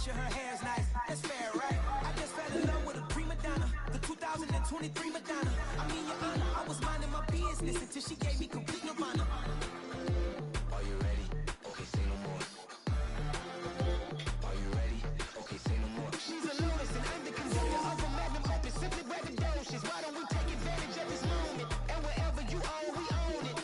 sure her hair's nice. That's fair, right? I just fell in love with a prima donna, the 2023 Madonna. I mean, Your Honor, I was minding my business until she gave me complete nirvana. Are you ready? Okay, say no more. Are you ready? Okay, say no more. She's a lotus and I'm the conductor of a magnum opus. Simply braggadocious. Why don't we take advantage of this moment? And wherever you own, we own it.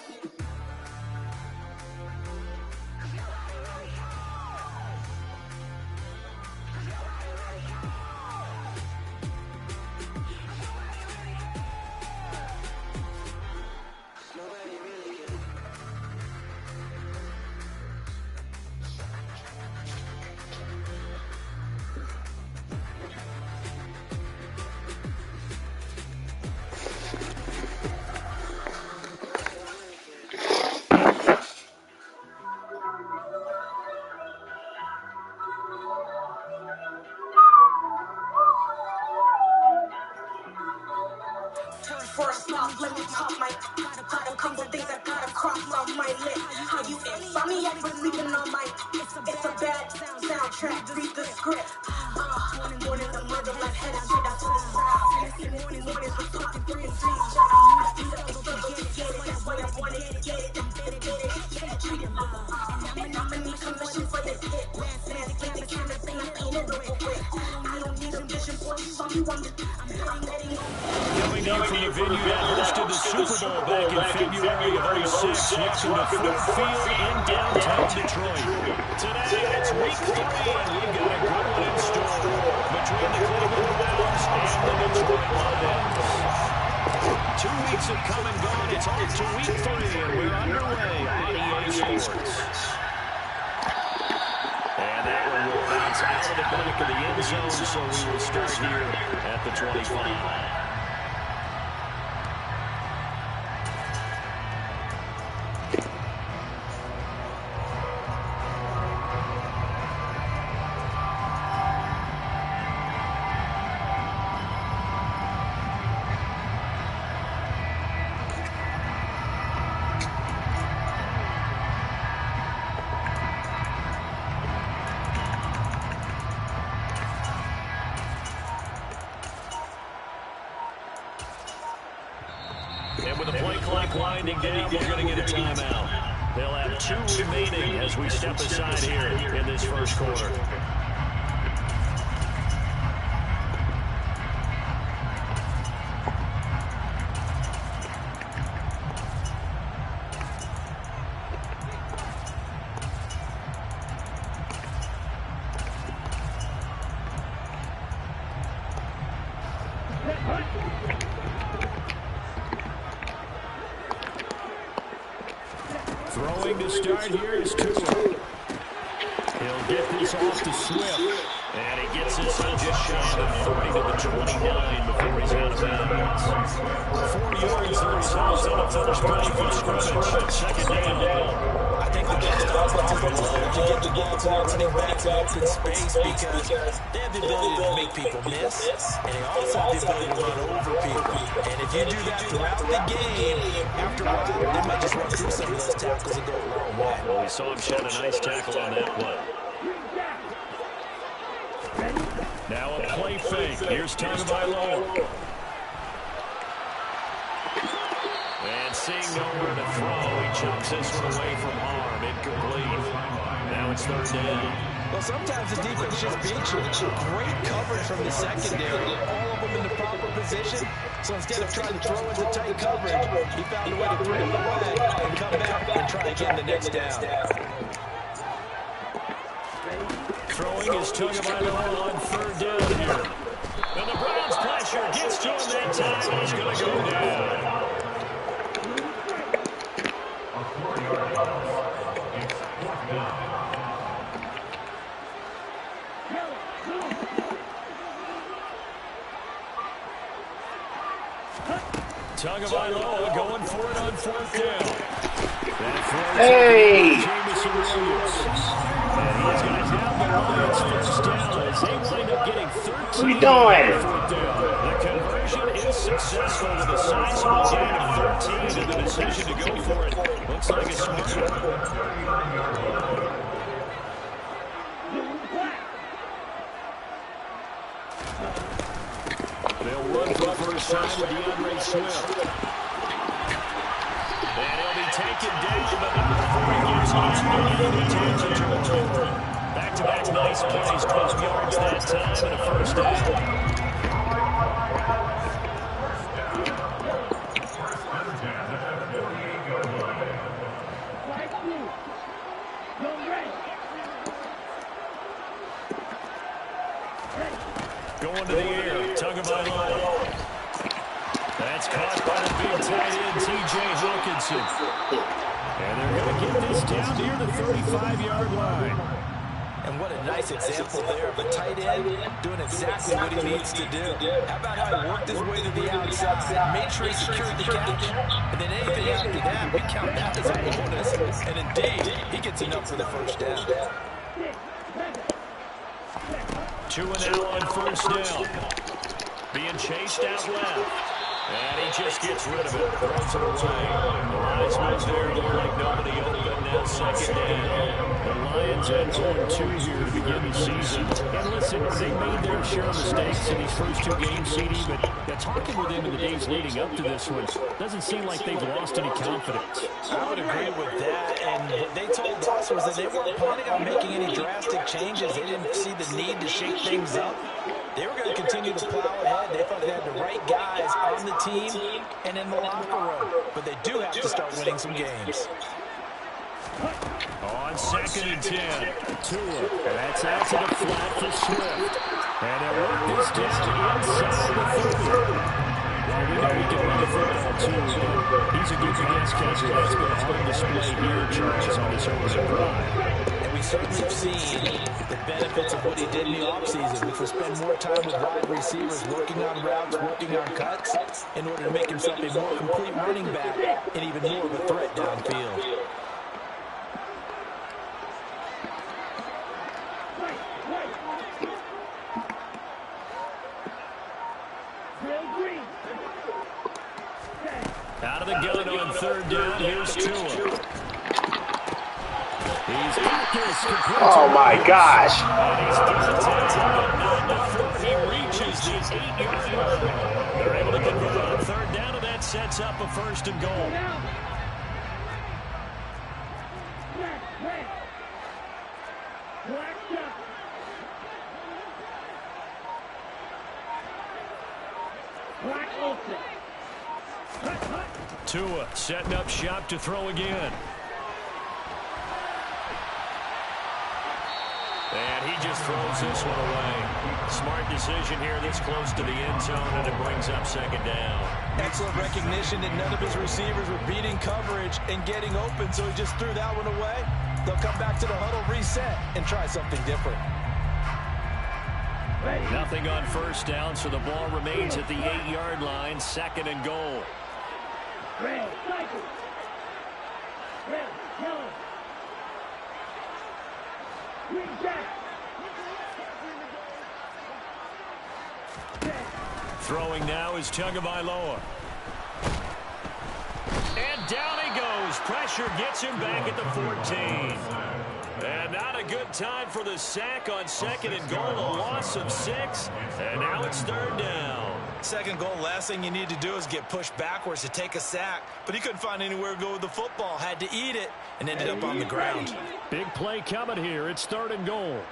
First off, let me talk my got a couple things I gotta cross off my list. How you insomniac for sleeping on my it's a bad soundtrack, read the script. Morning the murder like head straight out to the side. Tennessee mornings we're talking 3 and 3 I feel like it's that's what I wanted to get it. And I'm in commission for this hit. Man, get the camera thing I painted over with. I don't need ambition for you, so I'm letting Coming in from the venue that hosted the Super Bowl back in February of '06, welcome to Ford Field in downtown Detroit. Today, it's week 3, and we've got a good one in store between the Cleveland Browns and the Detroit Lions. 2 weeks have come and gone. It's off to week 3, and we're underway on EA Sports. And that one will bounce out of the back of the end zone, so we will start here at the 25. And with the play clock winding down, we're going to get a timeout. They'll have 2 remaining as we step aside here in this first quarter. Throwing to start here is Tua. He'll get this off to Swift. And he gets this in just shy of 30 to the 29 before he's out of bounds. 4 yards the result on a first play for scrimmage. Second down. I think the best offense is to get the ball to their running backs in open space because they have the ability to make people miss, and they also have the ability to run over people. And if you do that throughout the game, after a while, they might just run through some of those tackles and go a long way. Well, we saw him shed a nice tackle on that play. Now a play fake. Here's Tagovailoa. And seeing nowhere to throw, he chucks this one away from harm. Incomplete. Now it's third down. Well, sometimes the defense just beats you. Great coverage from the secondary. All of them in the proper position. So instead of trying to throw into tight coverage, he found a way to throw it away and come back and try again the next down. Throwing is Tagovailoa on third down here. And the Browns pressure gets to him that time. He's going to go down. Tagovailoa going for it on fourth down. Hey! Jameson Williams. And he's going to have the Lions first down as they wind up getting 13. What are you doing? The conversion is successful with a sizable gain of 13 and the decision to go for it. Looks like a smart. run for the first time with DeAndre Swift. And he'll be taken down, but not before he gets on the turnover. Back-to-back nice plays, 12 yards that time, and a first down. Going to the air, Tagovailoa. That's caught by the big tight end, T.J. Hawkinson. And they're going to get this down near the 35-yard line. And what a nice example there of a tight end doing exactly what he needs to do. How about how he worked his way to the outside, made sure he secured the catch, and then anything after that, we count that as a bonus. And indeed, he gets enough for the first down. 2 and out on first down. Being chased out left. And he just gets rid of it. Throws it away. The Lions move there. Look like nobody open. Now second down. The Lions at 0-2 here to begin the season. And listen, they made their share of mistakes in these first 2 games, CD, but talking with them in the days leading up to this one, doesn't seem like they've lost any confidence. I would agree with that. And what they told us was that they weren't planning on making any drastic changes. They didn't see the need to shake things up. They were going to continue to plow ahead. They thought they had the right guys on the team and in the locker room. But they do have to start winning some games. On second and 10, Tua. And that's out to the flat for Swift. And they'll work this down inside the 30. Well, we know he can run the football, too, but he's a good against catcher. That's been a hard display here, Charles, on this opening drive. And we certainly have seen the benefits of what he did in the offseason, which was spend more time with wide receivers, working on routes, working on cuts, in order to make himself a more complete running back and even more of a threat downfield. Out of the gun on third down, here's Tua. He's got this. Oh, my gosh. He reaches the 8-yard line. They're able to convert on third down, and that sets up a first and goal. Tua setting up shop to throw again. And he just throws this one away. Smart decision here this close to the end zone, and it brings up second down. Excellent recognition that none of his receivers were beating coverage and getting open, so he just threw that one away. They'll come back to the huddle, reset, and try something different. Nothing on first down, so the ball remains at the 8-yard line, second and goal. Throwing now is Tagovailoa. And down he goes. Pressure gets him back at the 14. And not a good time for the sack on second and goal. A loss of 6. And now it's third down. Second goal, last thing you need to do is get pushed backwards to take a sack. But he couldn't find anywhere to go with the football. Had to eat it and ended up on the ground. Big play coming here. It's third and goal.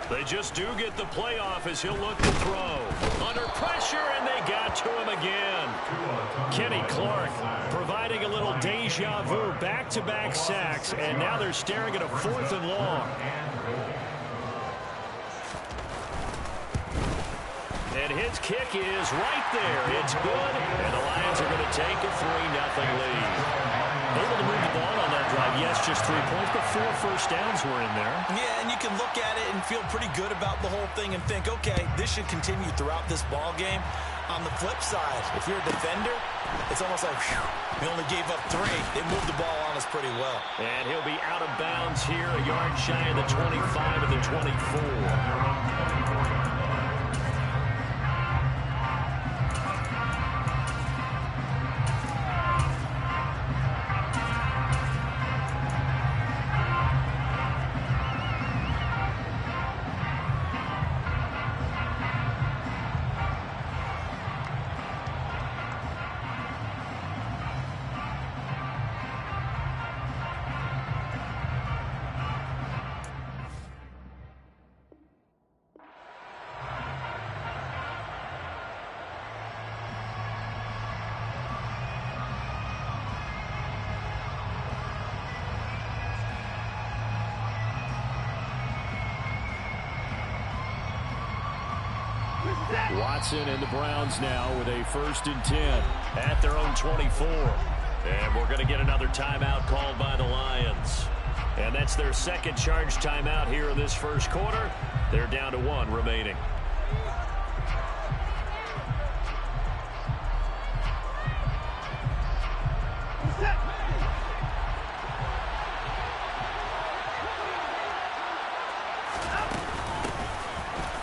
They just do get the playoff as he'll look to throw. Under pressure, and they got to him again. Kenny Clark providing a little deja vu, back-to-back sacks, and now they're staring at a 4th and long. And his kick is right there. It's good, and the Lions are going to take a 3-0 lead. Able to move the ball on that drive. Yes, just 3 points, but 4 first downs were in there. Yeah, and you can look at it and feel pretty good about the whole thing and think, okay, this should continue throughout this ball game. On the flip side, if you're a defender, it's almost like, whew, we only gave up 3. They moved the ball on us pretty well. And he'll be out of bounds here, a yard shy of the 25 of the 24. Watson and the Browns now with a 1st and 10 at their own 24. And we're going to get another timeout called by the Lions. And that's their second charge timeout here in this first quarter. They're down to 1 remaining.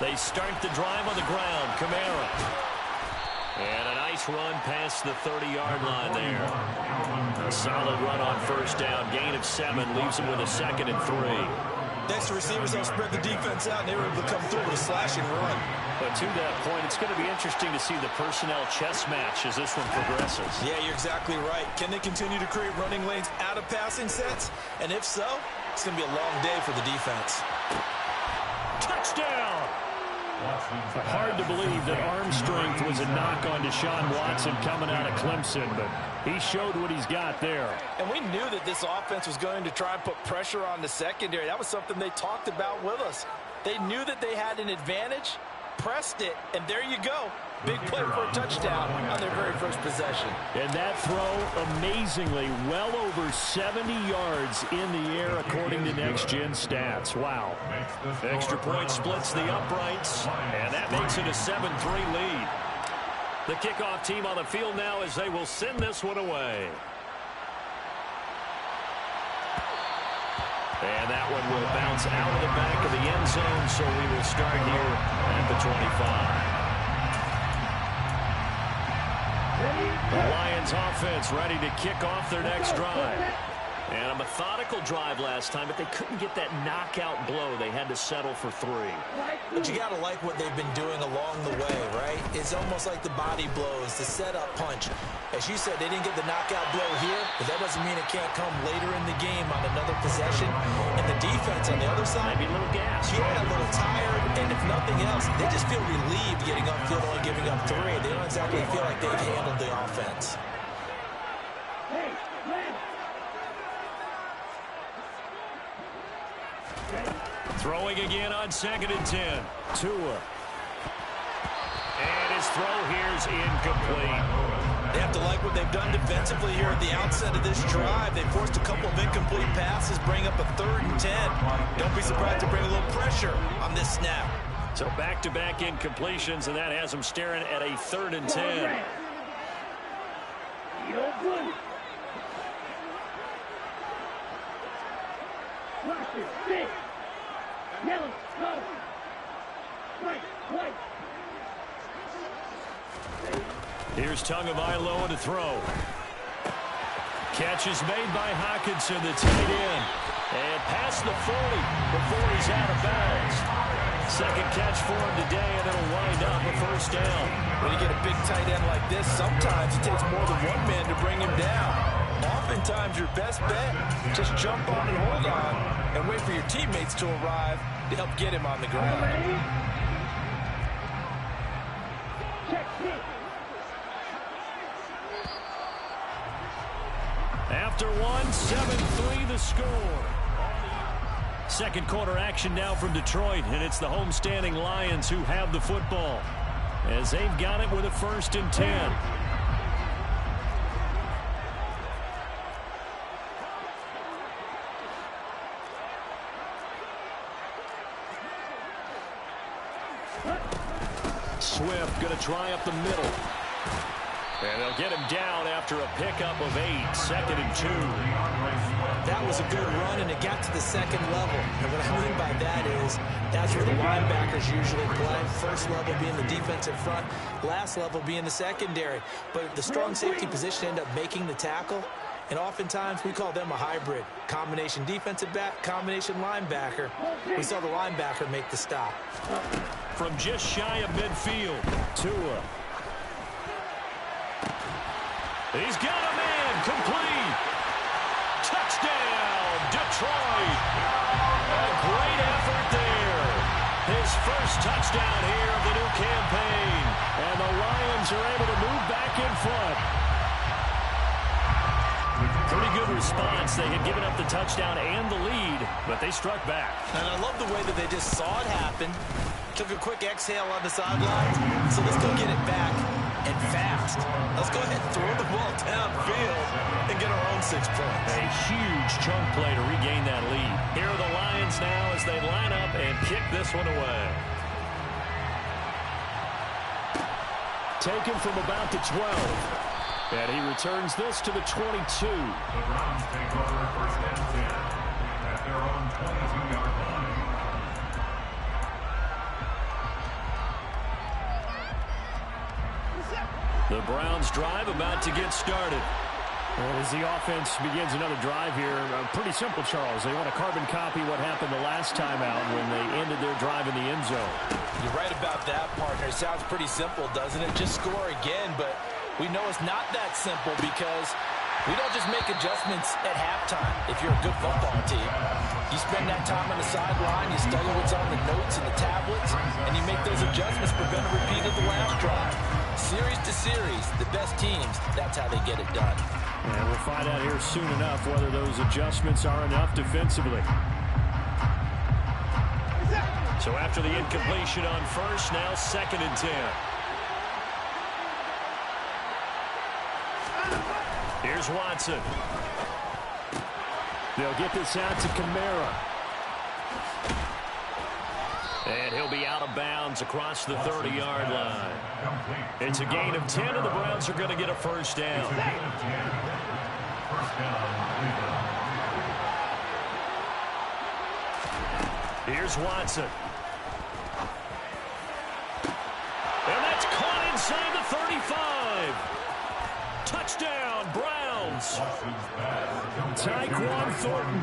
They start the drive on the ground. Kamara. And a nice run past the 30-yard line there. A solid run on 1st down. Gain of 7 leaves them with a 2nd and 3. Next receivers don't spread the defense out, and they were able to come through with a slashing run. But to that point, it's going to be interesting to see the personnel chess match as this one progresses. Yeah, you're exactly right. Can they continue to create running lanes out of passing sets? And if so, it's going to be a long day for the defense. Touchdown! Hard to believe that arm strength was a knock on Deshaun Watson coming out of Clemson, but he showed what he's got there. And we knew that this offense was going to try and put pressure on the secondary. That was something they talked about with us. They knew that they had an advantage, pressed it, and there you go. Big play for a touchdown on their very first possession. And that throw, amazingly, well over 70 yards in the air, according to Next Gen Stats. Wow. Extra point splits the uprights, and that makes it a 7-3 lead. The kickoff team on the field now as they will send this one away. And that one will bounce out of the back of the end zone, so we will start here at the 25. The Lions offense ready to kick off their next drive. And a methodical drive last time, but they couldn't get that knockout blow. They had to settle for 3. But you got to like what they've been doing along the way, right? It's almost like the body blows, the setup punch. As you said, they didn't get the knockout blow here, but that doesn't mean it can't come later in the game on another possession. And the defense on the other side, maybe a little gas. Yeah, a little tired, and if nothing else, they just feel relieved getting upfield, only giving up 3. They don't exactly feel like they've handled the offense. Throwing again on 2nd and 10. Tua. And his throw here's incomplete. They have to like what they've done defensively here at the outset of this drive. They forced a couple of incomplete passes, bring up a 3rd and 10. Don't be surprised to bring a little pressure on this snap. So back-to-back incompletions, and that has them staring at a 3rd and 10. Here's Tagovailoa to throw. Catch is made by Hockenson, the tight end. And past the 40 before he's out of bounds. Second catch for him today, and it'll wind up a 1st down. When you get a big tight end like this, sometimes it takes more than one man to bring him down. Oftentimes, your best bet, just jump on and hold on and wait for your teammates to arrive to help get him on the ground. After 7-3 the score. Second quarter action now from Detroit, and it's the homestanding Lions who have the football as they've got it with a 1st and 10. Swift going to try up the middle. And they'll get him down after a pickup of 8, 2nd and 2. That was a good run, and it got to the second level. And what I mean by that is that's where the linebackers usually play. First level being the defensive front, last level being the secondary. But the strong safety position ended up making the tackle. And oftentimes we call them a hybrid. Combination defensive back, combination linebacker. We saw the linebacker make the stop. From just shy of midfield, Tua. He's got a man complete. Touchdown, Detroit. A great effort there. His first touchdown here of the new campaign. And the Lions are able to move back in front. Pretty good response. They had given up the touchdown and the lead, but they struck back. And I love the way that they just saw it happen. Took a quick exhale on the sidelines. So let's go get it back and fast. Let's go ahead and throw the ball downfield and get our own 6 points. A huge chunk play to regain that lead. Here are the Lions now as they line up and kick this one away. Taken from about the 12. And he returns this to the 22. The Browns take over 1st and 10 at their own 22-yard line. The Browns drive about to get started. Well, as the offense begins another drive here, pretty simple, Charles. They want to carbon copy what happened the last time out when they ended their drive in the end zone. You're right about that, partner. It sounds pretty simple, doesn't it? Just score again, but we know it's not that simple because we don't just make adjustments at halftime. If you're a good football team, you spend that time on the sideline, you study what's on the notes and the tablets, and you make those adjustments, prevent a repeat of the last drive. Series to series, the best teams, that's how they get it done. And we'll find out here soon enough whether those adjustments are enough defensively. So after the incompletion on first, now 2nd and 10. Here's Watson. They'll get this out to Kamara. And he'll be out of bounds across the 30-yard line. It's a gain of 10, and the Browns are going to get a first down. Here's Watson. And that's caught inside the 35. Touchdown, Browns. Tyquan Thornton,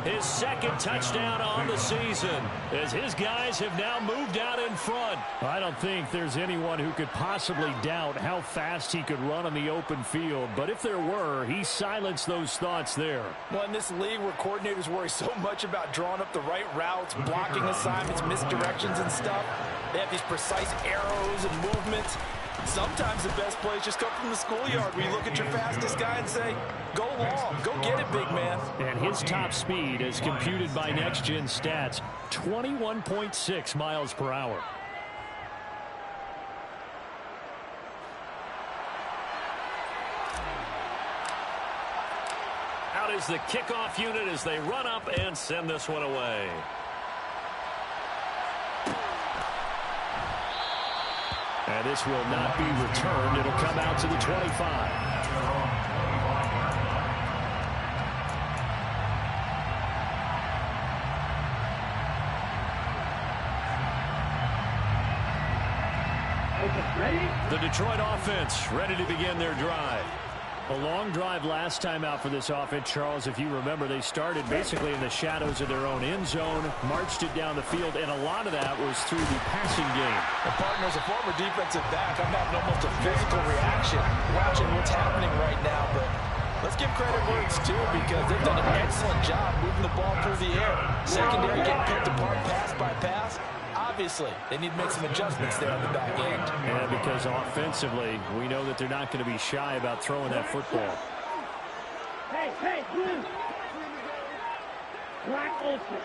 his 2nd touchdown on the season, as his guys have now moved out in front. I don't think there's anyone who could possibly doubt how fast he could run on the open field, but if there were, he silenced those thoughts there. Well, in this league where coordinators worry so much about drawing up the right routes, blocking assignments, misdirections and stuff, they have these precise arrows and movements. Sometimes the best plays just come from the schoolyard where you look at your fastest guy and say, go long, go get it, big man. And his top speed, as computed by Next Gen Stats, 21.6 miles per hour. Out is the kickoff unit as they run up and send this one away. And this will not be returned. It'll come out to the 25. The Detroit offense ready to begin their drive. A long drive last time out for this offense, Charles. If you remember, they started basically in the shadows of their own end zone, marched it down the field, and a lot of that was through the passing game. The partner, as a former defensive back, I'm having almost a physical reaction watching what's happening right now, but let's give credit where it's due because they've done an excellent job moving the ball through the air. Secondary getting picked apart pass by pass. Obviously, they need to make some adjustments there on the back end. Yeah, because offensively, we know that they're not going to be shy about throwing that football. Hey, blue. Black open.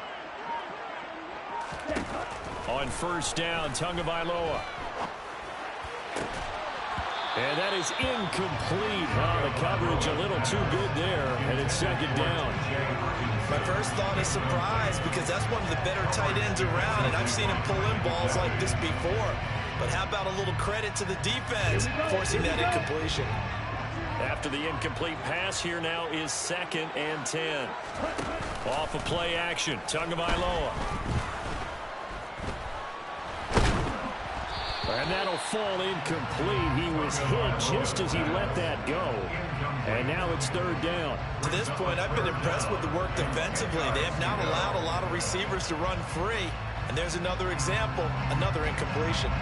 On first down, Tagovailoa. And that is incomplete. Oh, the coverage a little too good there, and it's 2nd down. My first thought is surprise because that's one of the better tight ends around, and I've seen him pull in balls like this before. But how about a little credit to the defense forcing that incompletion? After the incomplete pass, here now is 2nd and 10. Off of play action, Tagovailoa. And that'll fall incomplete. He was hit just as he let that go. And now it's 3rd down. To this point, I've been impressed with the work defensively. They have not allowed a lot of receivers to run free. And there's another example, another incompletion.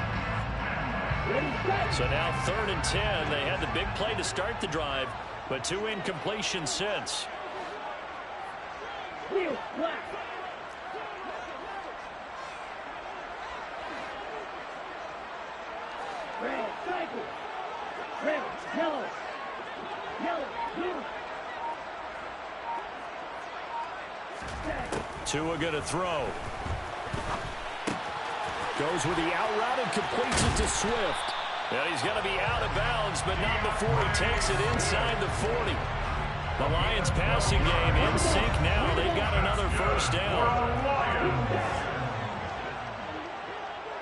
So now 3rd and 10. They had the big play to start the drive, but 2 incompletions since. Red, cycle. Red, yellow. Yellow, blue. Tua going to throw. Goes with the out route and completes it to Swift. And he's going to be out of bounds, but not before he takes it inside the 40. The Lions passing game in sync now. They've got another 1st down.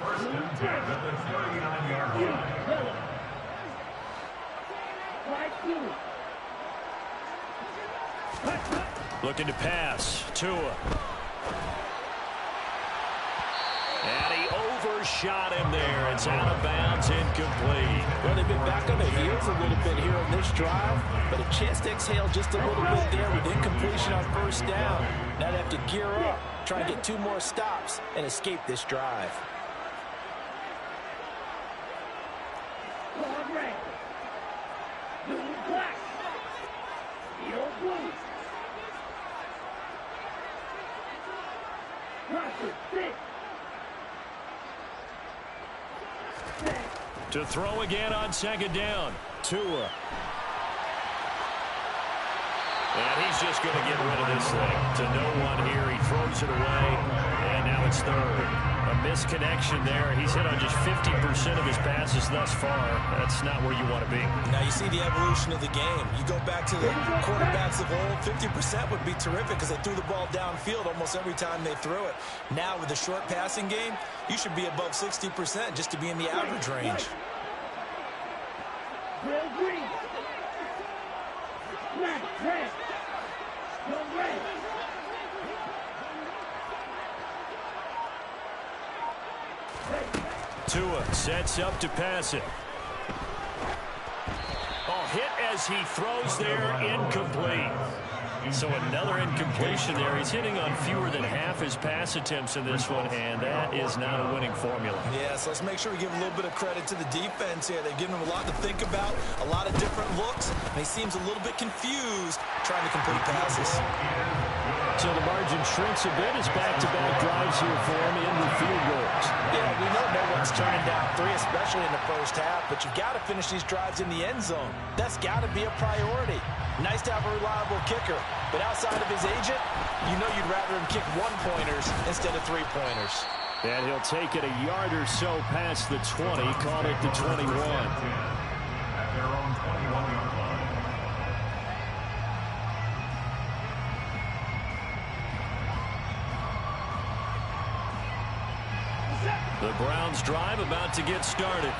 1st and 10 at the 39-yard line. Looking to pass. Tua. And he overshot him there. It's out of bounds, incomplete. Well, they've been back on their heels a little bit here on this drive, but a chance to exhale just a little bit there with incompletion on 1st down. Now they have to gear up, try and get 2 more stops and escape this drive. To throw again on 2nd down. Tua. And he's just going to get rid of this thing. To no one here. He throws it away. And now it's 3rd. A misconnection there. He's hit on just 50% of his passes thus far. That's not where you want to be. Now you see the evolution of the game. You go back to the quarterbacks of old, 50% would be terrific because they threw the ball downfield almost every time they threw it. Now with the short passing game, you should be above 60% just to be in the average range. Red, green. Red, red. No red. Tua sets up to pass it. Oh, hit as he throws there, incomplete. So another incompletion there. He's hitting on fewer than half his pass attempts in this one, and that is not a winning formula. Yes, let's make sure we give a little bit of credit to the defense here. They've given him a lot to think about, a lot of different looks, and he seems a little bit confused trying to complete passes. So the margin shrinks a bit as back-to-back drives here for him in the field goals. Yeah, we know no one's turning down 3, especially in the 1st half, but you've got to finish these drives in the end zone. That's got to be a priority. Nice to have a reliable kicker, but outside of his agent, you know you'd rather him kick 1-pointers instead of 3-pointers. And he'll take it a yard or so past the 20, call it the 21. At their own 21-yard line. The Browns drive about to get started.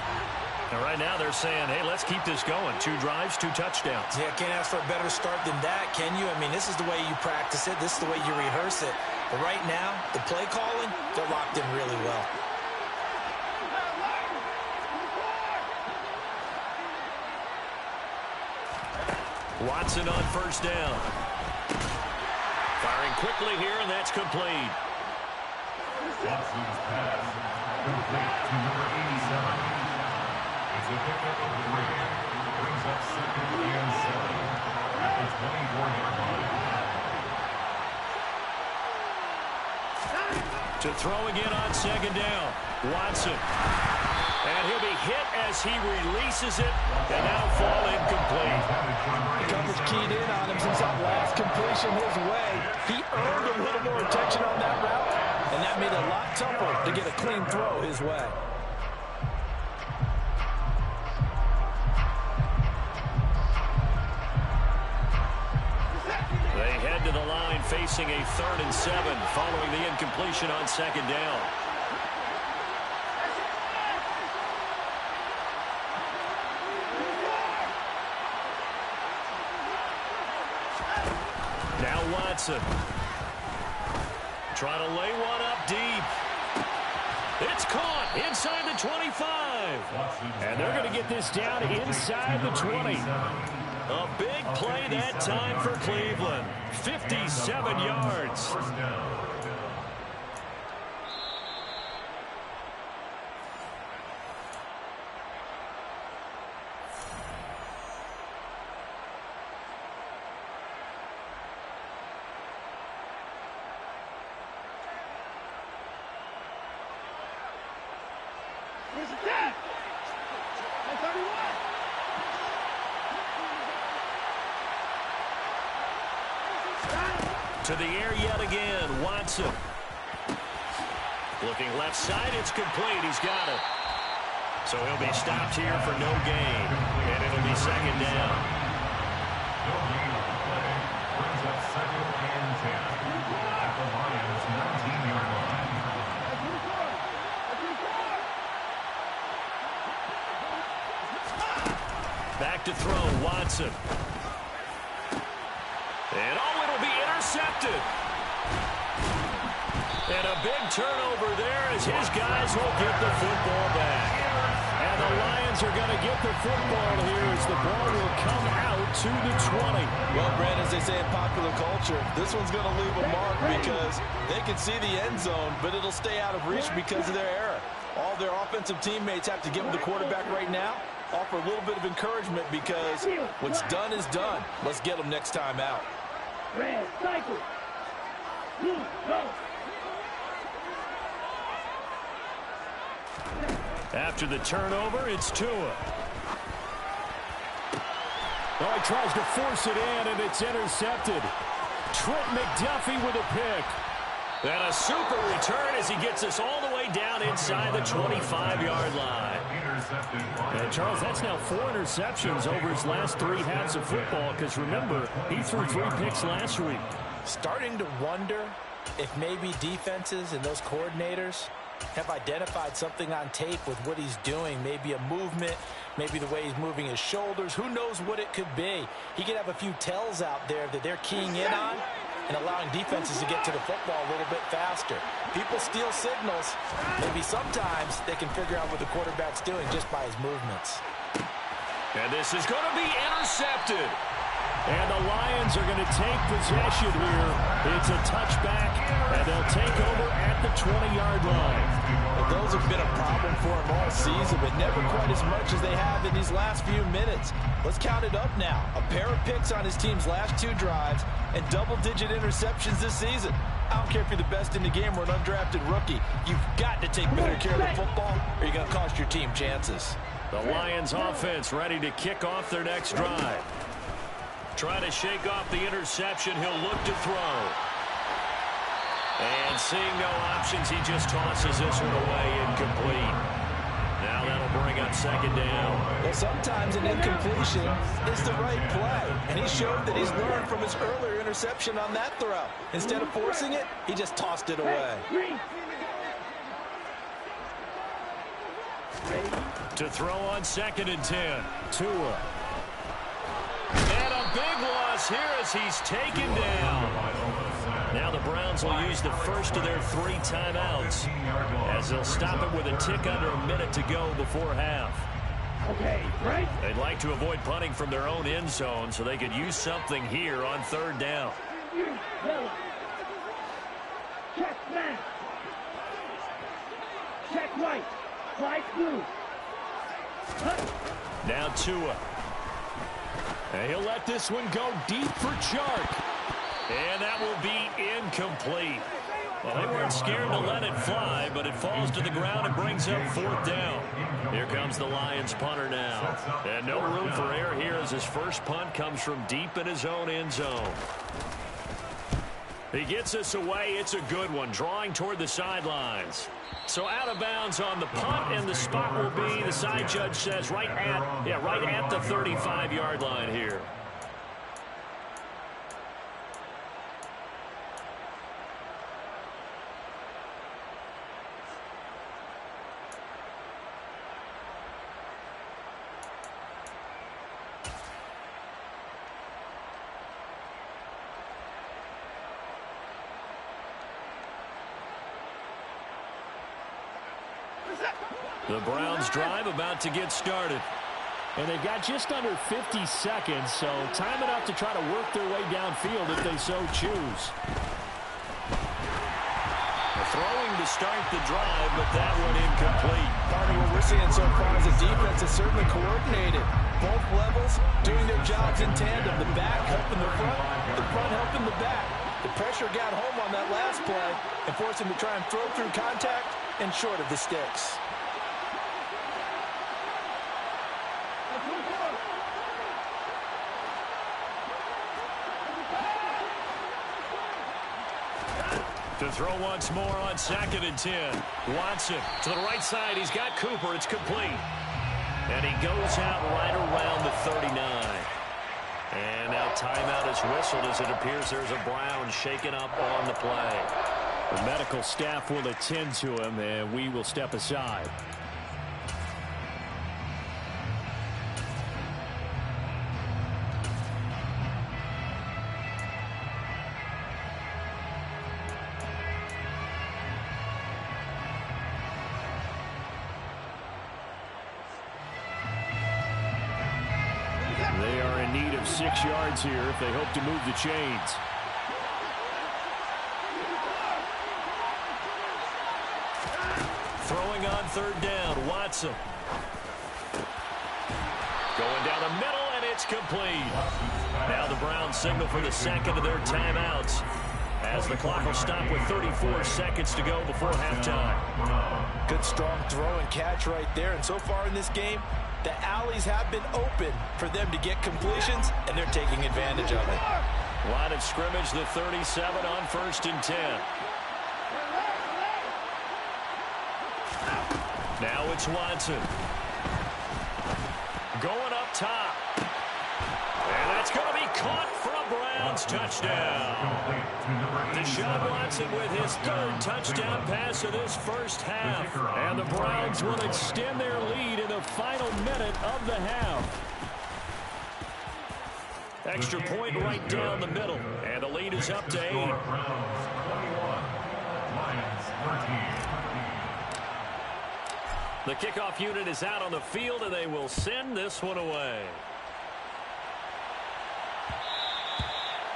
And right now they're saying, hey, let's keep this going. 2 drives, 2 touchdowns. Yeah, can't ask for a better start than that, can you? I mean, this is the way you practice it. This is the way you rehearse it. But right now, the play calling, they're locked in really well. Watson on 1st down. Firing quickly here, and that's complete. Watson's pass complete to number 87. It's a pickup of 3. Brings up 2nd and 7 at the 24-yard line. To throw again on 2nd down. Watson. And he'll be hit as he releases it, and that'll fall incomplete. Coverage keyed in on him since that last completion his way. He earned a little more attention on that route, and that made it a lot tougher to get a clean throw his way. They head to the line facing a 3rd and 7 following the incompletion on 2nd down. Now Watson. Trying to lay one up deep. It's caught inside the 25. And they're going to get this down inside the 20. A big play that time for Cleveland. 57 yards. Where's the tag? 31. To the air yet again, Watson. Looking left side, it's complete. He's got it. So he'll be stopped here for no gain. And it'll be second down. No gain on the play. Brings up 2nd and 10. At the Lions' 19-yard line. Back to throw, Watson. And it'll be intercepted. And a big turnover there as his guys will get the football back. And the Lions are going to get the football here as the ball will come out to the 20. Well, Brent, as they say in popular culture, this one's going to leave a mark because they can see the end zone, but it'll stay out of reach because of their error. All their offensive teammates have to give them the quarterback right now, offer a little bit of encouragement because what's done is done. Let's get them next time out. Red, cycle. Blue, go. After the turnover, it's Tua. Oh, he tries to force it in, and it's intercepted. Trent McDuffie with a pick. And a super return as he gets us all the way down inside the 25-yard line. And Charles, that's now 4 interceptions over his last 3 halves of football, because remember, he threw 3 picks last week. Starting to wonder if maybe defenses and those coordinators have identified something on tape with what he's doing. Maybe a movement, maybe the way he's moving his shoulders. Who knows what it could be? He could have a few tells out there that they're keying in on and allowing defenses to get to the football a little bit faster. People steal signals. Maybe sometimes they can figure out what the quarterback's doing just by his movements. And this is going to be intercepted. And the Lions are going to take possession here. It's a touchback, and they'll take over at the 20-yard line. Well, those have been a problem for him all season, but never quite as much as they have in these last few minutes. Let's count it up now. A pair of picks on his team's last 2 drives and double-digit interceptions this season. I don't care if you're the best in the game or an undrafted rookie. You've got to take better care of the football or you're going to cost your team chances. The Lions offense ready to kick off their next drive. Trying to shake off the interception, he'll look to throw. And seeing no options, he just tosses this one away incomplete. Now that'll bring up second down. Well, sometimes an incompletion is the right play, and he showed that he's learned from his earlier interception on that throw. Instead of forcing it, he just tossed it away. To throw on 2nd and 10. Tua. And a big loss here as he's taken down. Now the Browns will use the first of their 3 timeouts as they'll stop it with a tick under a minute to go before half. Okay, right. They'd like to avoid punting from their own end zone so they could use something here on 3rd down. Yellow. Check left. Check right. Slide blue. Now Tua. And he'll let this one go deep for Chark. And that will be incomplete. Well, they weren't scared to let it fly, but it falls to the ground and brings up 4th down. Here comes the Lions punter now. And no room for error here as his first punt comes from deep in his own end zone. He gets us away. It's a good one, drawing toward the sidelines. So out of bounds on the punt, and the spot will be, the side judge says, right at the 35-yard line here. The Browns drive about to get started. And they've got just under 50 seconds, so time enough to try to work their way downfield if they so choose. Throwing to start the drive, but that one incomplete. Part of what we're seeing so far is the defense is certainly coordinated. Both levels doing their jobs in tandem. The back helping the front helping the back. The pressure got home on that last play and forced him to try and throw through contact and short of the sticks. To throw once more on 2nd and 10. Watson to the right side. He's got Cooper. It's complete. And he goes out right around the 39. And now timeout is whistled as it appears there's a Brown shaken up on the play. The medical staff will attend to him, and we will step aside. They are in need of 6 yards here if they hope to move the chains. Throwing on 3rd down, Watson. Going down the middle, and it's complete. Now the Browns signal for the second of their timeouts as the clock will stop with 34 seconds to go before halftime. Good strong throw and catch right there. And so far in this game, the alleys have been open for them to get completions, and they're taking advantage of it. Line of scrimmage, the 37 on 1st and 10. Now it's Watson. Going up top. And that's going to be caught for a Browns touchdown. Deshaun Watson with his 3rd touchdown pass of this first half. And the Browns will extend their lead in the final minute of the half. Extra point right down the middle. And the lead is up to 8. The kickoff unit is out on the field, and they will send this one away.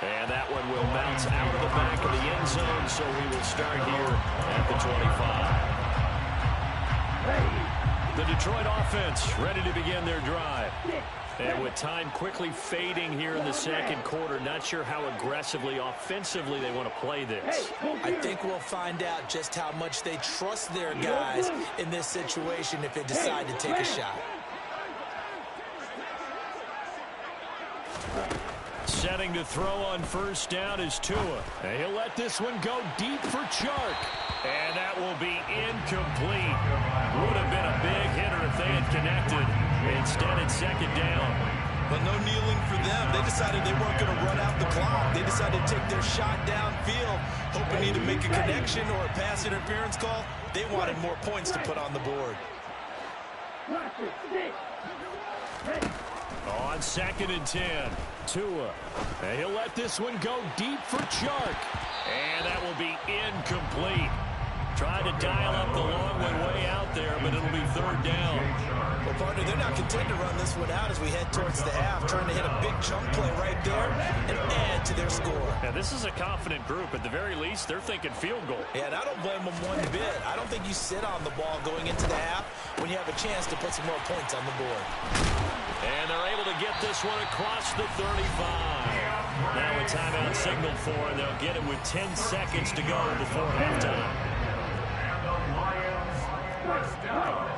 And that one will bounce out of the back of the end zone, so we will start here at the 25. The Detroit offense ready to begin their drive. And with time quickly fading here in the second quarter, not sure how aggressively, offensively they want to play this. I think we'll find out just how much they trust their guys in this situation if they decide to take a shot. Setting to throw on 1st down is Tua. And he'll let this one go deep for Chark. And that will be incomplete. Would have been a big hitter if they had connected. Instead, it's 2nd down. But no kneeling for them. They decided they weren't going to run out the clock. They decided to take their shot downfield, hoping either make a connection or a pass interference call. They wanted more points to put on the board. On 2nd and 10, Tua. And he'll let this one go deep for Chark. And that will be incomplete. Tried to dial up the long one way out there, but it'll be 3rd down. Well, partner, they're not content to run this one out as we head towards the half, trying to hit a big chunk play right there and add to their score. Now, this is a confident group. At the very least, they're thinking field goal. Yeah, and I don't blame them one bit. I don't think you sit on the ball going into the half when you have a chance to put some more points on the board. And they're able to get this one across the 35. Now a timeout signal for, and they'll get it with 10 seconds to go before halftime. And the Lions first down.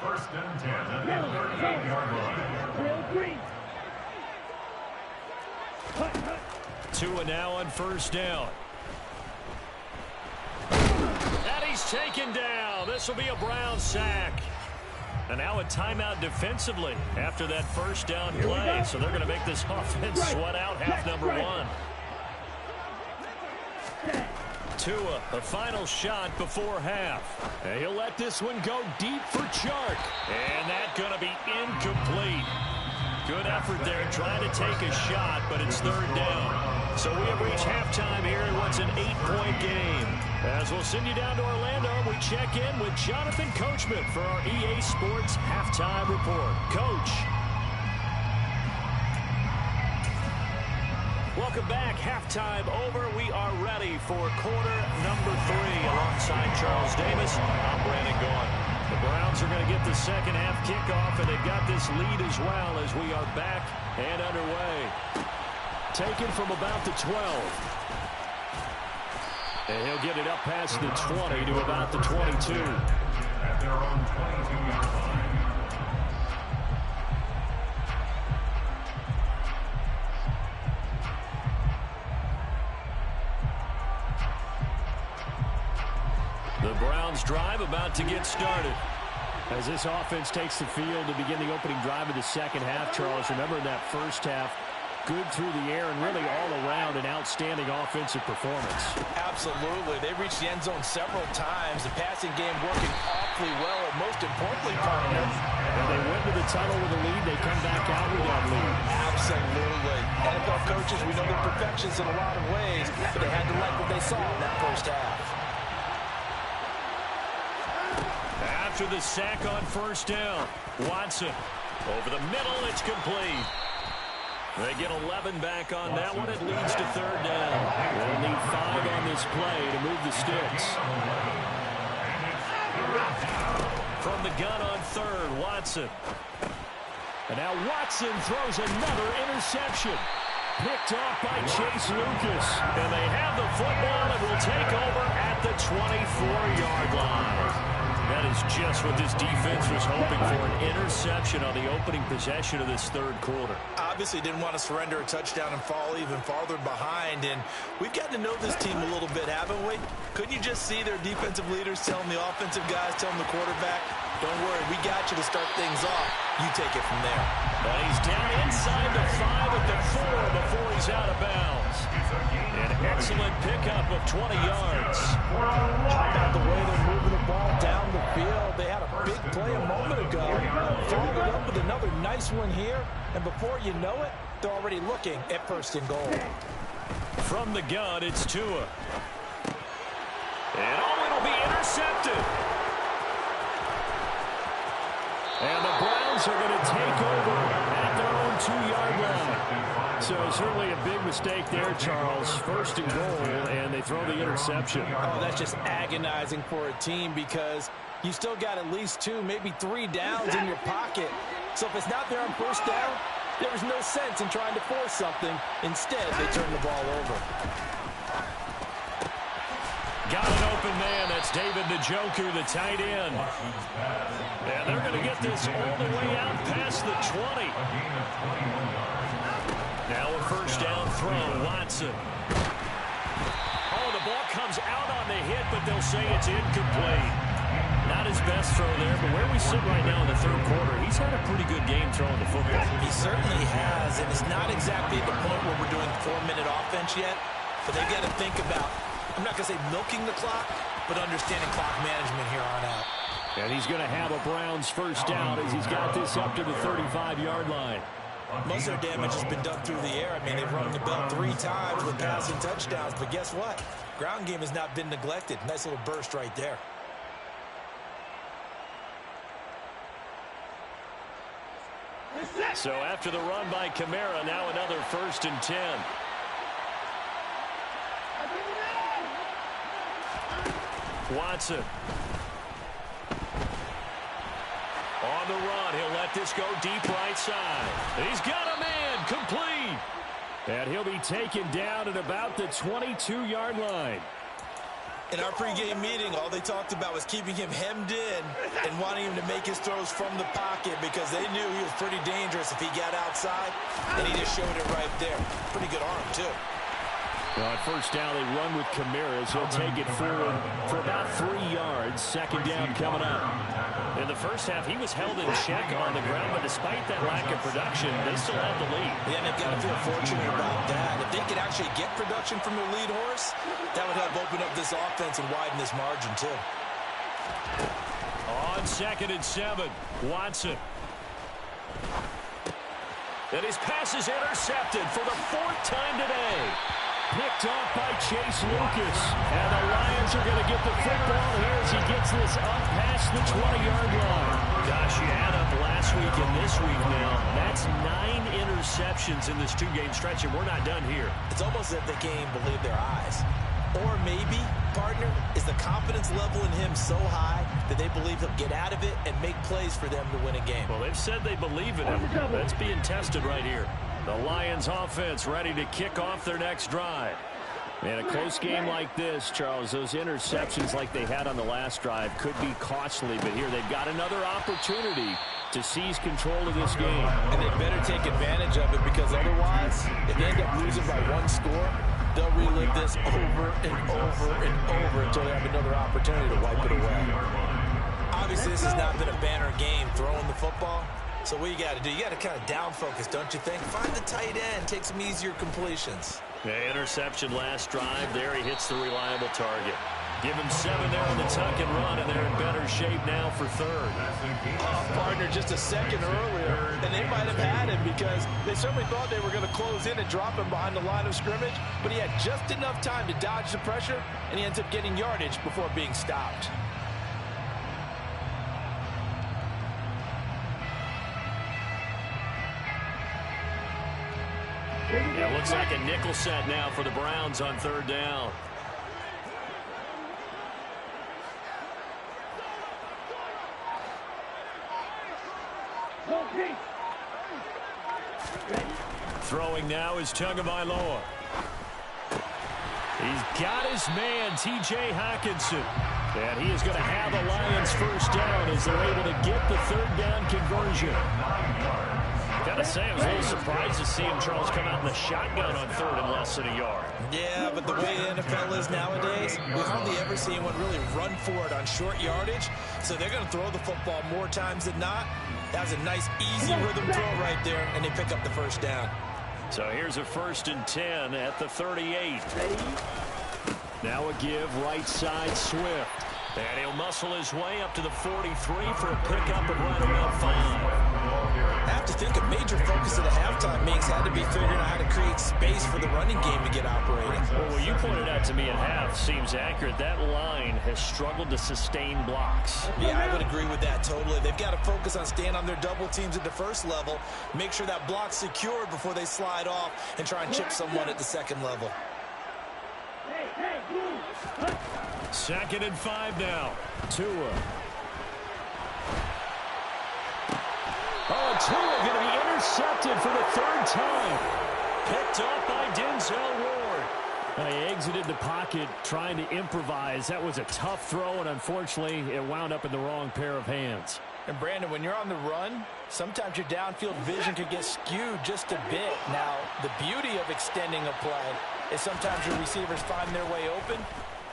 1st and 10 at the 38-yard line. Tua now on 1st down. And he's taken down. This will be a Brown sack. And now a timeout defensively after that 1st down play. So they're going to make this offense sweat out half number 1. Tua, a final shot before half. And he'll let this one go deep for Chark. And that's going to be incomplete. Good effort there trying to take a shot, but it's 3rd down. So we have reached halftime here in what's an 8-point game. As we'll send you down to Orlando, we check in with Jonathan Coachman for our EA Sports Halftime Report. Coach. Welcome back. Halftime over. We are ready for quarter number 3 alongside Charles Davis. I'm Brandon Gaudin. The Browns are going to get the second half kickoff, and they've got this lead as well as we are back and underway. Taken from about the 12. And he'll get it up past the 20 to about the 22. At their own 22-yard line. The Browns drive about to get started. As this offense takes the field to begin the opening drive of the second half, Charles, remember in that first half, good through the air and really all around an outstanding offensive performance. Absolutely. They reached the end zone several times. The passing game working awfully well, and most importantly, partner, when they went to the tunnel with a lead, they come back out with that lead. Absolutely. NFL coaches, we know they're perfections in a lot of ways, but they had to like what they saw in that first half. After the sack on first down, Watson over the middle, it's complete. They get 11 back on that one. It leads to third down. They'll need 5 on this play to move the sticks. From the gun on third, Watson. And now Watson throws another interception. Picked off by Chase Lucas. And they have the football and will take over at the 24-yard line. That is just what this defense was hoping for, an interception on the opening possession of this third quarter. Obviously didn't want to surrender a touchdown and fall even farther behind, and we've gotten to know this team a little bit, haven't we? Couldn't you just see their defensive leaders telling the offensive guys, telling the quarterback, don't worry, we got you to start things off. You take it from there. And he's down inside the 5 at the 4 before he's out of bounds. An excellent pickup of 20 yards. How about the way they're moving the ball down the field? They had a big play a moment ago. Followed up with another nice one here. And before you know it, they're already looking at first and goal. From the gun, it's Tua. And it'll be intercepted. And the Browns are going to take over at their own 2-yard line. So certainly a big mistake there, Charles. First and goal, and they throw the interception. Oh, that's just agonizing for a team because you still got at least 2, maybe 3 downs in your pocket. So if it's not there on first down, there was no sense in trying to force something. Instead, they turn the ball over. Got an open man. That's David Njoku, the tight end. And they're going to get this all the way out past the 20. Now a first down throw, Watson. Oh, the ball comes out on the hit, but they'll say it's incomplete. Not his best throw there, but where we sit right now in the third quarter, he's had a pretty good game throwing the football. He certainly has, and it's not exactly at the point where we're doing 4-minute offense yet, but they've got to think about, I'm not going to say milking the clock, but understanding clock management here on out. And he's going to have a Browns first down as he's got this up to the 35-yard line. Most of their damage has been done through the air. I mean, they've rung the bell 3 times with passing touchdowns, but guess what? Ground game has not been neglected. Nice little burst right there. So after the run by Kamara, now another 1st and 10. Watson. On the run, he'll let this go deep right side. He's got a man, complete. And he'll be taken down at about the 22-yard line. In our pregame meeting, all they talked about was keeping him hemmed in and wanting him to make his throws from the pocket because they knew he was pretty dangerous if he got outside, and he just showed it right there. Pretty good arm, too. Well, on first down, they run with Kamara. He'll take it forward for about 3 yards. Second down coming up. In the first half, he was held in check on the ground, but despite that lack of production, they still have the lead. Yeah, and they've got to feel fortunate about that. If they could actually get production from their lead horse, that would help open up this offense and widen this margin, too. On 2nd and 7, Watson. And his pass is intercepted for the 4th time today. picked off by Chase Lucas. And the Lions are going to get the football here as he gets this up past the 20-yard line. Gosh, you add up last week and this week now. That's 9 interceptions in this 2-game stretch, and we're not done here. It's almost as if they can't even believe their eyes. Or maybe, partner, is the confidence level in him so high that they believe he'll get out of it and make plays for them to win a game. Well, they've said they believe in him. That's being tested right here. The Lions offense ready to kick off their next drive. In a close game like this, Charles, those interceptions like they had on the last drive could be costly, but here they've got another opportunity to seize control of this game. And they better take advantage of it, because otherwise, if they end up losing by 1 score, they'll relive this over and over and over until they have another opportunity to wipe it away. Obviously, this has not been a banner game throwing the football. So what you got to do, you got to kind of down focus, don't you think? Find the tight end, take some easier completions. Yeah, interception last drive. There he hits the reliable target. Give him 7 there on the tuck and run, and they're in better shape now for third. Partner, just a second earlier, and they might have had him because they certainly thought they were going to close in and drop him behind the line of scrimmage, but he had just enough time to dodge the pressure, and he ends up getting yardage before being stopped. It looks like a nickel set now for the Browns on third down. Throwing now is Tagovailoa. He's got his man, T.J. Hockenson. And he is going to have the Lions first down as they're able to get the third down conversion. Got to say, I was a little surprised to see him, Charles, come out in the shotgun on third and less than a yard. Yeah, but the way the NFL is nowadays, we hardly ever see anyone really run for it on short yardage. So they're going to throw the football more times than not. That was a nice, easy rhythm throw right there, and they pick up the first down. So here's a 1st and 10 at the 38. Now a give right side Swift. And he'll muscle his way up to the 43 for a pickup of right around 5. I have to think a major focus of the halftime meetings had to be figuring out how to create space for the running game to get operating. Well, what you pointed out to me at half seems accurate. That line has struggled to sustain blocks. Yeah, I would agree with that totally. They've got to focus on staying on their double teams at the first level, make sure that block's secured before they slide off and try and chip someone at the second level. 2nd and 5 now. Tua. Oh, Tua going to be intercepted for the 3rd time. Picked off by Denzel Ward. He exited the pocket trying to improvise. That was a tough throw, and unfortunately, it wound up in the wrong pair of hands. And, Brandon, when you're on the run, sometimes your downfield vision can get skewed just a bit. Now, the beauty of extending a play is sometimes your receivers find their way open,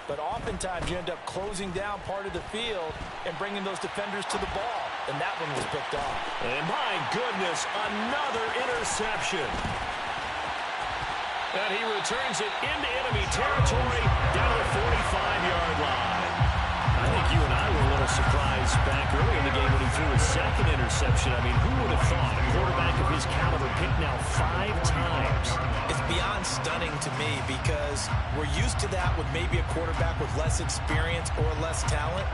but oftentimes you end up closing down part of the field and bringing those defenders to the ball. And that one was picked off. And my goodness, another interception. And he returns it into enemy territory down to the 45-yard line. I think you and I were a little surprised back early in the game when he threw his 2nd interception. I mean, who would have thought a quarterback of his caliber picked now 5 times? It's beyond stunning to me because we're used to that with maybe a quarterback with less experience or less talent.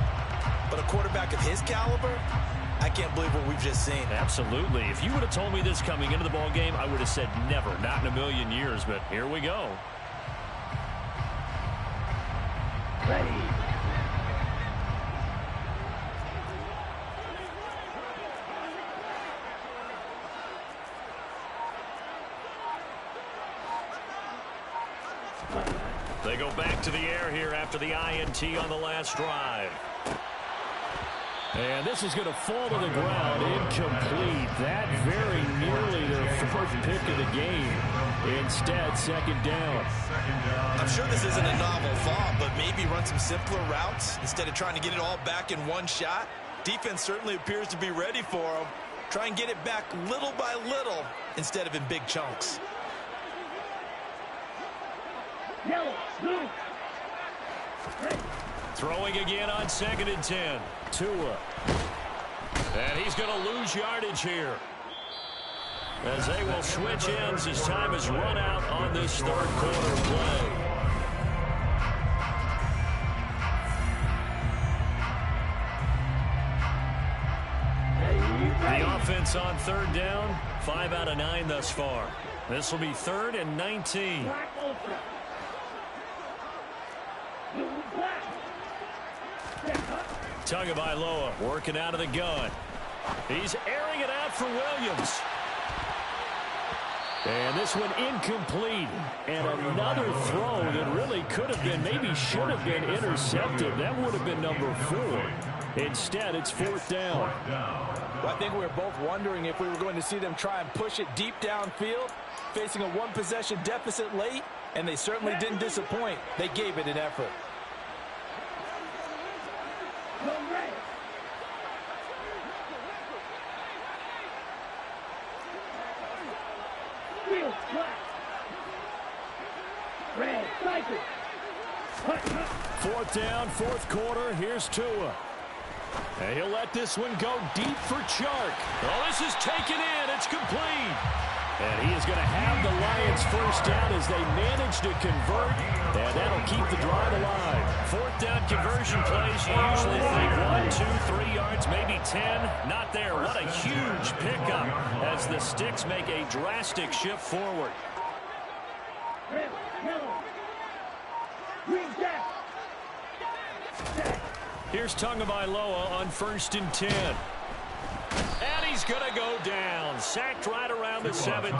But a quarterback of his caliber, I can't believe what we've just seen. Absolutely. If you would have told me this coming into the ball game, I would have said never, not in a million years. But here we go. Ready. They go back to the air here after the INT on the last drive. And this is going to fall to the ground, incomplete. That very nearly their 4th pick of the game. Instead, 2nd down. I'm sure this isn't a novel thought, but maybe run some simpler routes instead of trying to get it all back in one shot. Defense certainly appears to be ready for them. Try and get it back little by little instead of in big chunks. Yellow, blue. Throwing again on 2nd and 10. Tua. And he's going to lose yardage here, as they will switch ends as time has run out on this 3rd quarter play. Offense on third down, 5 out of 9 thus far. This will be 3rd and 19. Black Ultra. Blue Black. Tagovailoa working out of the gun. He's airing it out for Williams. And this one incomplete. And another throw that really could have been, maybe should have been intercepted. That would have been number 4. Instead, it's 4th down. Well, I think we were both wondering if we were going to see them try and push it deep downfield, facing a one-possession deficit late, and they certainly didn't disappoint. They gave it an effort. Go red. Field black. Red cycle. 4th down, 4th quarter. Here's Tua. And he'll let this one go deep for Chark. Oh, this is taken in. It's complete. And he is going to have the Lions first down as they manage to convert. And that'll keep the drive alive. 4th down conversion plays. You usually think 1, 2, 3 yards, maybe 10. Not there. What a huge pickup as the Sticks make a drastic shift forward. Red, yellow. Green jack. Here's Tagovailoa on 1st and 10. And he's going to go down. Sacked right around the 17.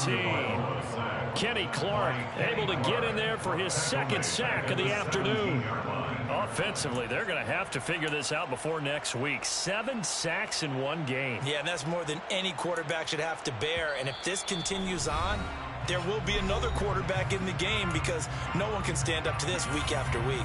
Kenny Clark able to get in there for his 2nd sack of the afternoon. Offensively, they're going to have to figure this out before next week. 7 sacks in one game. Yeah, and that's more than any quarterback should have to bear. And if this continues on, there will be another quarterback in the game because no one can stand up to this week after week.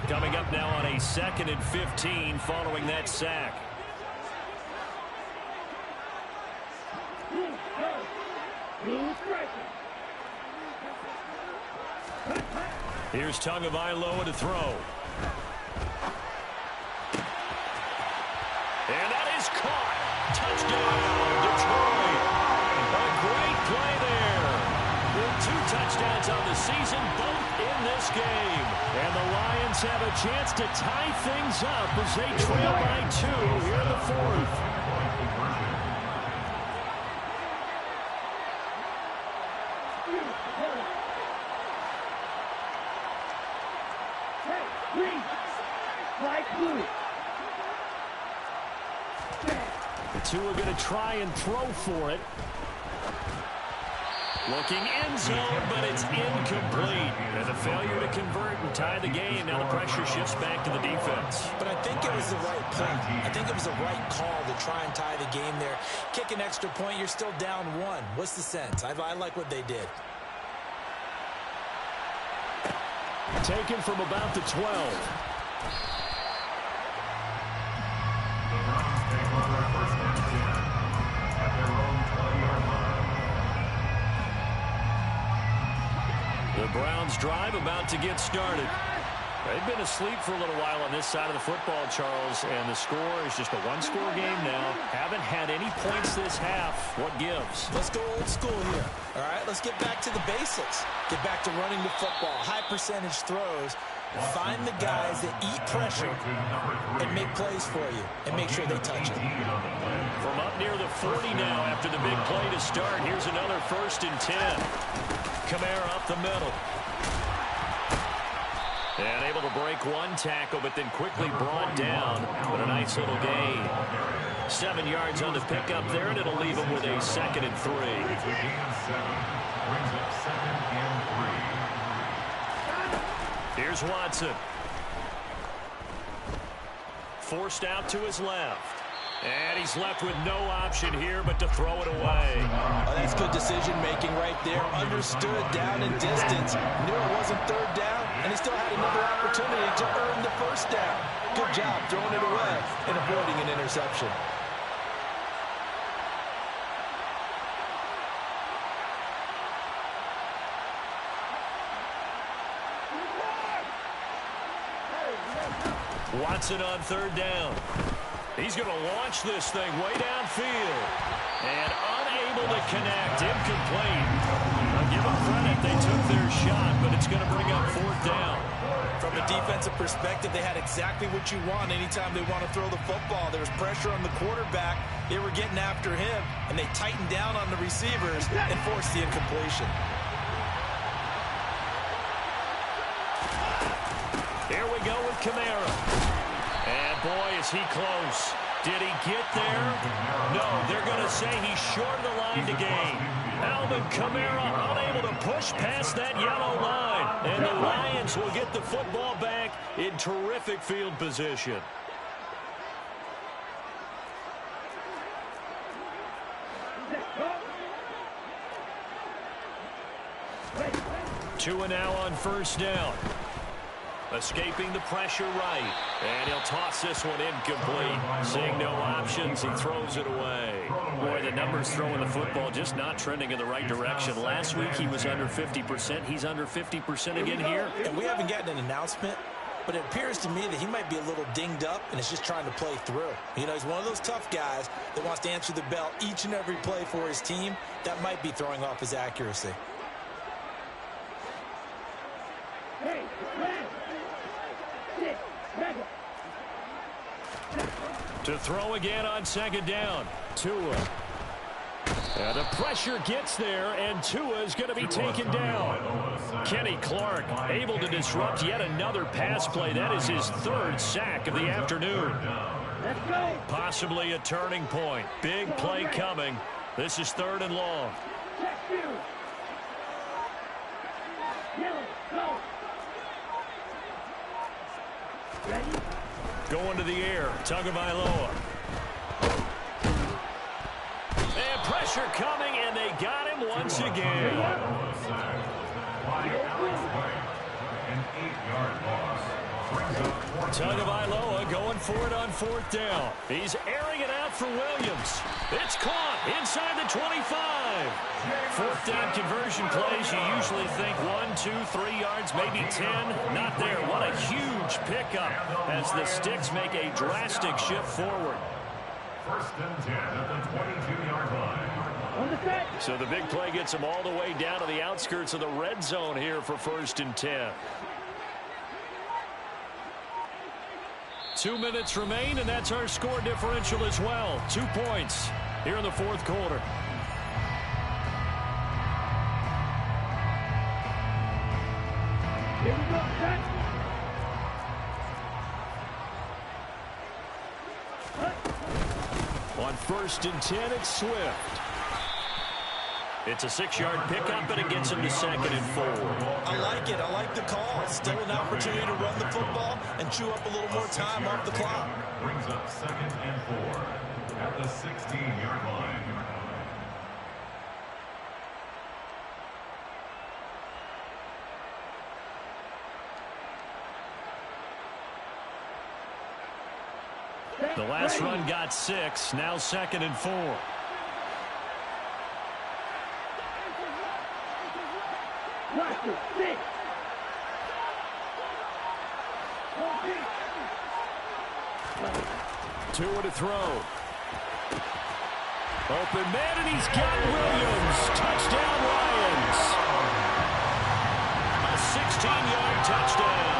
Coming up now on a 2nd and 15 following that sack. Here's Tagovailoa to throw. And that is caught. Touchdown, Detroit. A great play there. With 2 touchdowns on the season, both in this game. And the Lions have a chance to tie things up as they trail by 2 here in the 4th. The 2 are going to try and throw for it. Looking end zone, but it's incomplete. And a failure to convert and tie the game. Now the pressure shifts back to the defense. But I think it was the right play. I think it was the right call to try and tie the game there. Kick an extra point, you're still down 1. What's the sense? I like what they did. Taken from about the 12. The Browns drive about to get started. They've been asleep for a little while on this side of the football, Charles, and the score is just a 1-score game now. Haven't had any points this half. What gives? Let's go old school here. All right, let's get back to the basics. Get back to running the football, high percentage throws. Find the guys that eat pressure and make plays for you and make sure they touch it. From up near the 40 now after the big play to start, here's another 1st and 10. Kamara up the middle. And able to break 1 tackle, but then quickly brought down. But a nice little gain. 7 yards on the pickup there, and it'll leave him with a 2nd and 3. Here's Watson. Forced out to his left. And he's left with no option here but to throw it away. Oh, that's good decision-making right there. Understood down and distance. Knew it wasn't 3rd down, and he still had another opportunity to earn the 1st down. Good job throwing it away and avoiding an interception. Watson on 3rd down. He's going to launch this thing way downfield. And unable to connect. Incomplete. I'll give them credit. They took their shot, but it's going to bring up 4th down. From a defensive perspective, they had exactly what you want anytime they want to throw the football. There was pressure on the quarterback. They were getting after him, and they tightened down on the receivers and forced the incompletion. Here we go with Kamara. And boy, is he close. Did he get there? No, they're going to say he's short of the line to gain. Alvin Kamara unable to push past that yellow line. And the Lions will get the football back in terrific field position. Tua now on 1st down. Escaping the pressure right. And he'll toss this one incomplete. Seeing no options, he throws it away. Boy, the numbers throwing the football just not trending in the right direction. Last week he was under 50%. He's under 50% again here. And we haven't gotten an announcement, but it appears to me that he might be a little dinged up and is just trying to play through. You know, he's one of those tough guys that wants to answer the bell each and every play for his team. That might be throwing off his accuracy. Hey, man. Sit. Back up. To throw again on 2nd down. Tua. And the pressure gets there, and Tua is going to be taken down. Kenny Clark able to disrupt yet another pass play. That is his 3rd sack of the afternoon. Let's go. Possibly a turning point. Big play coming. This is 3rd and long. Check you. Yellow, go. Ready? Going to the air. Tagovailoa. And pressure coming, and they got him once again. An 8-yard loss. Brings up 4th down. Tagovailoa going for it on 4th down. He's airing it out for Williams. It's caught inside the 25. 4th down conversion plays, you usually think 1, 2, 3 yards, maybe 10. Not there. What a huge pickup as the Sticks make a drastic shift forward. 1st and 10 at the 22-yard line. On the set. So the big play gets them all the way down to the outskirts of the red zone here for 1st and 10. 2 minutes remain, and that's our score differential as well. 2 points here in the 4th quarter. Here we go, set. On 1st and 10, it's Swift. It's a 6-yard pickup, and it gets him to 2nd and 4. I like it. I like the call. Still an opportunity to run the football and chew up a little more time off the clock. Brings up 2nd and 4 at the 16-yard line. The last run got 6. Now 2nd and 4. Watch it. 6. Tua to throw. Open man, and he's got Williams. Touchdown, Lions. A 16-yard touchdown.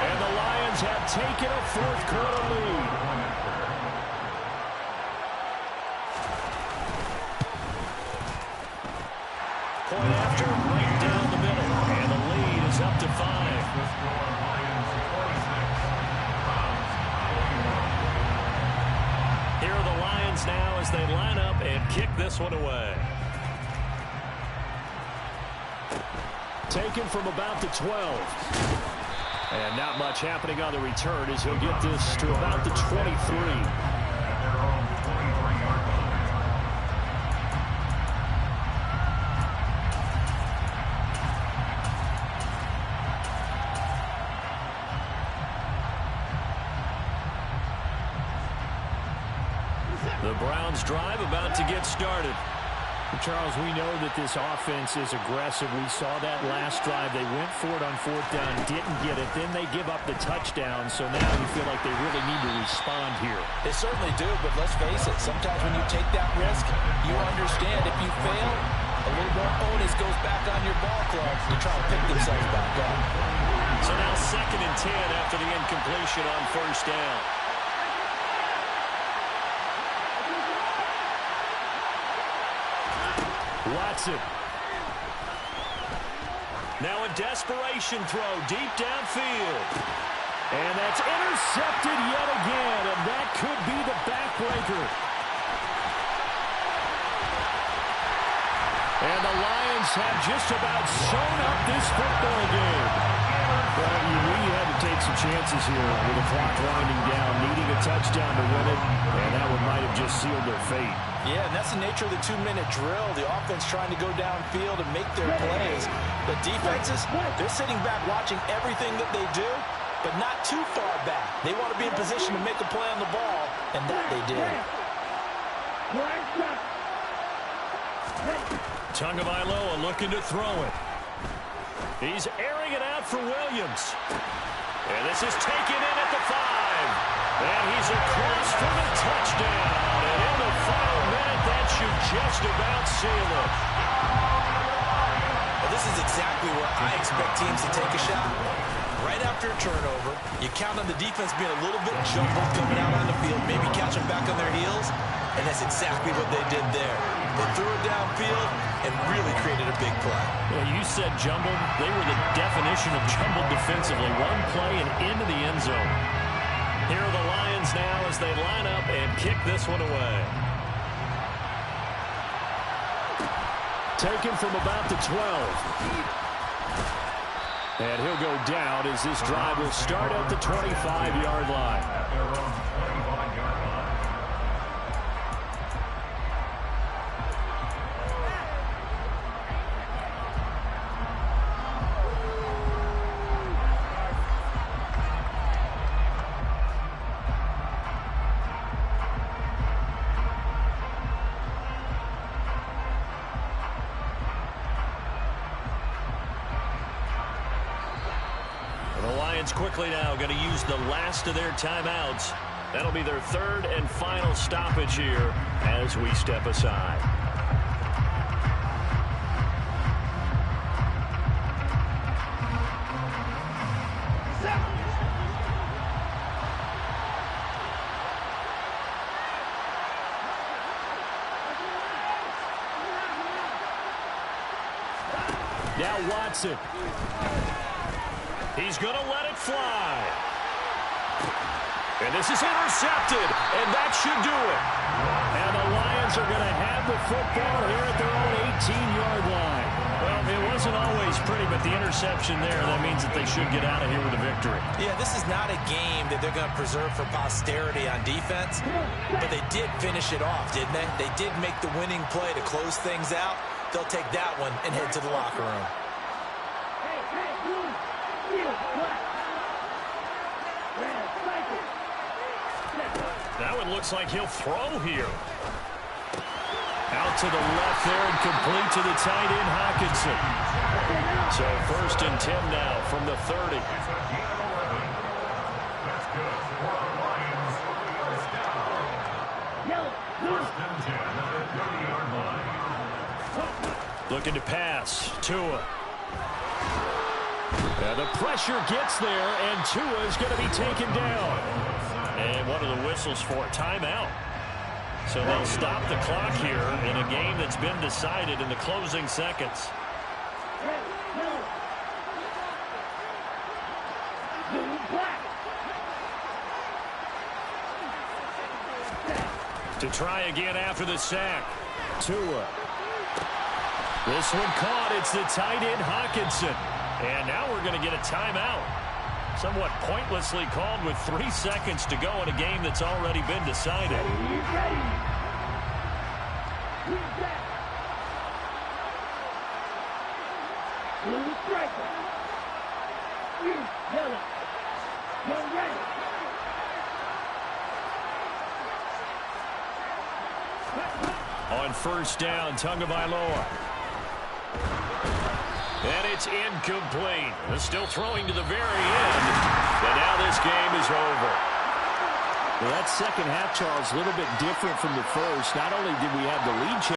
And the Lions have taken a 4th quarter lead. Point after, right down the middle. And the lead is up to 5. Here are the Lions now as they line up and kick this one away. Taken from about the 12. And not much happening on the return as he'll get this to about the 23. The Browns drive about to get started. Charles, we know that this offense is aggressive. We saw that last drive. They went for it on 4th down, didn't get it. Then they give up the touchdown. So now you feel like they really need to respond here. They certainly do, but let's face it. Sometimes when you take that risk, you understand if you fail, a little more onus goes back on your ball club. They try to pick themselves back up. So now 2nd and 10 after the incompletion on 1st down. Watson. Now a desperation throw deep downfield. And that's intercepted yet again, and that could be the backbreaker. And the Lions have just about sewn up this football game. Well, you really had to take some chances here with the clock winding down, needing a touchdown to win it, and that one might have just sealed their fate. Yeah, and that's the nature of the 2-minute drill. The offense trying to go downfield and make their plays. The defenses, they're sitting back watching everything that they do, but not too far back. They want to be in position to make a play on the ball, and that they did. Tagovailoa looking to throw it. He's airing it out for Williams. And this is taken in at the 5. And he's across for the touchdown. And in the final minute, that should just about seal it. Well, this is exactly where I expect teams to take a shot. Right after a turnover, you count on the defense being a little bit jumbled coming out on the field, maybe catch them back on their heels, and that's exactly what they did there. They threw it downfield and really created a big play. Well, you said jumbled. They were the definition of jumbled defensively. One play and into the end zone. Here are the Lions now as they line up and kick this one away. Taken from about the 12. And he'll go down as this drive will start at the 25-yard line. Quickly now going to use the last of their timeouts. That'll be their 3rd and final stoppage here as we step aside. Now Watson. He's going to let it fly. And this is intercepted, and that should do it. And the Lions are going to have the football here at their own 18-yard line. Well, it wasn't always pretty, but the interception there, that means that they should get out of here with a victory. Yeah, this is not a game that they're going to preserve for posterity on defense, but they did finish it off, didn't they? They did make the winning play to close things out. They'll take that one and head to the locker room. That one looks like he'll throw here. Out to the left there and complete to the tight end, Hockenson. So 1st and 10 now from the 30. Looking to pass. Tua. The pressure gets there, and Tua is going to be taken down. And what are the whistles for? Timeout. So they'll stop the clock here in a game that's been decided in the closing seconds. To try again after the sack. Tua. This one caught. It's the tight end, Hockenson. And now we're going to get a timeout. Somewhat pointlessly called with 3 seconds to go in a game that's already been decided. On first down, Tagovailoa. And it's incomplete. They're still throwing to the very end. And now this game is over. Well, that second half, Charles, a little bit different from the first. Not only did we have the lead change,